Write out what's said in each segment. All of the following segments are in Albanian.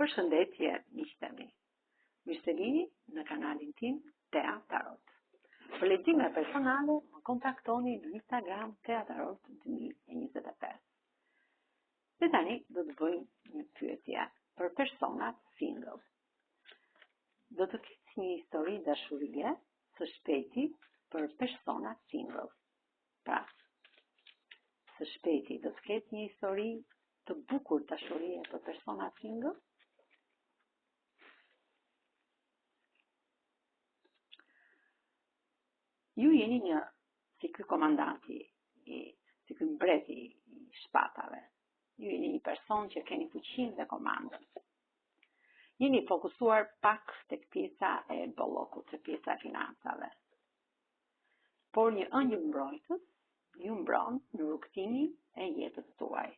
Përshëndetje, miqtë e mi. Mirë se vini në kanalin tim Tea Tarot. Për lexime personale, më kontaktoni në Instagram Tea Tarot 2025. Dhe tani do të bëjmë një pyetje për personat single. Do të ketë një histori dashurie së shpejti për personat single. Pra, së shpejti do të ketë një histori të bukur dashurie për personat single. Ju jeni një, si ky komandanti, si ky mbreti I shpatave. Ju jeni një person që keni fuqinë dhe komandën. Jeni fokusuar pak tek pjesa e bollokut, tek pjesa e financave. Por një ëngjël mbrojtës ju mbron në rrugtimin e jetës tuaj.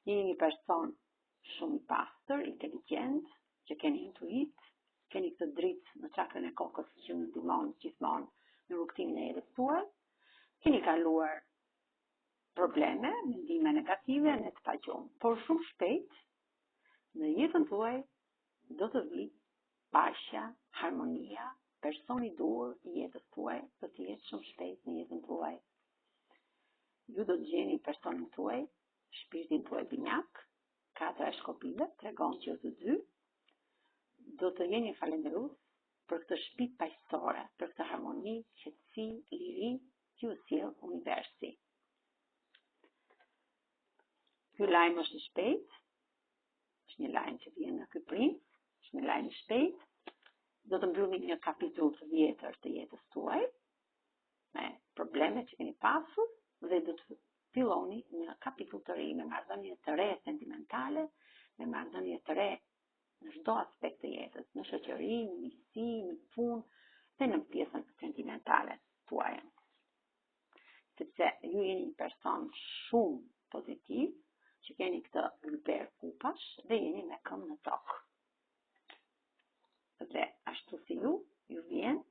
Jeni një person shumë I pastër, inteligjent, që keni intuit, keni këtë dritë në çakrën e kokës që ju ndihmon gjithmonë në rrugtimin e jetës tuaj. Keni kaluar probleme, mendime negative në të pagjumë, por shumë shpejt në jetën tuaj do të vi paqja, harmonia, personi I duhur I jetës tuaj do të jetë shumë shpejt në jetën tuaj. Ju do të gjeni personin tuaj, shpirtin tuaj binjak, katra e shkopile tregon që ju të dy do të jeni falendërues për këtë shtëpi paqësore, për këtë harmoni, qetësi, liri që ju sjell universi. Ky lajm është I shpejt, është një lajm që vjen nga ky princ, është një lajm I shpejt, do të mbyllni një kapitull të vjetër të jetës tuaj, me probleme që keni pasur, dhe do të filloni një kapitull të ri, me marrëdhënie të re sentimentale, me marrëdhënie të re në çdo aspekt të jetës, në shoqëri, në miqësi, në punë, dhe në pjesën sentimentale tuaj. Sepse ju jeni një person shumë pozitiv, që keni këtë ylber kupash dhe jeni me këmbë në tokë. Dhe ashtu si ju vjen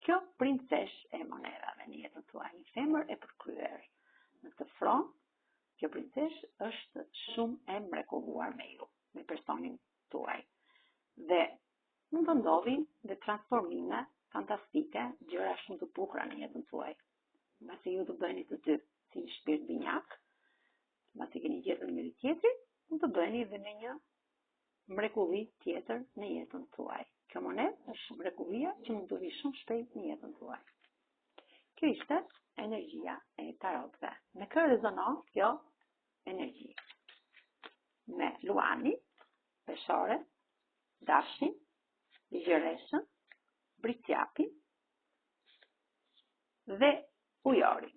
kjo princesh e monedhave në jetën tuaj, një femër e përkryer. Në këtë front, kjo princesh është shumë e mrekulluar me ju, me personin tuaj. Dhe mund të ndodhin dhe transformime fantastike, gjëra shumë të bukura në jetën tuaj. Mbasi ju të bëheni të dy si një shpirt binjak, mbasi keni gjetur njëri tjetrin, mund të bëheni edhe me një mrekulli tjetër në jetën tuaj. Kjo monedhë është mrekullia që mund të vi shumë shpejt në jetën tuaj. Kjo ishte energjia e tarotëve. Me kë rezonon kjo energji? Me Luani, Peshore, Dashin, Ligjëreshën, Bricjapin dhe Ujorin.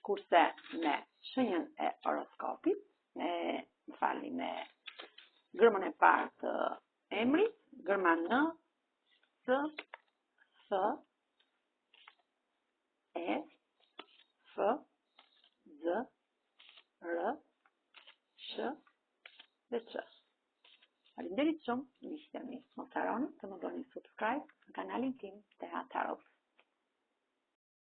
Kurse me shenjën e horoskopit, me gërmën e parë të emrit, gërma N, S, F, E, F, Z, R, Sh dhe Q. Faleminderit shumë, miqtë e mi. Mos harroni të më bëni subscribe në kanalin tim Tea Tarot.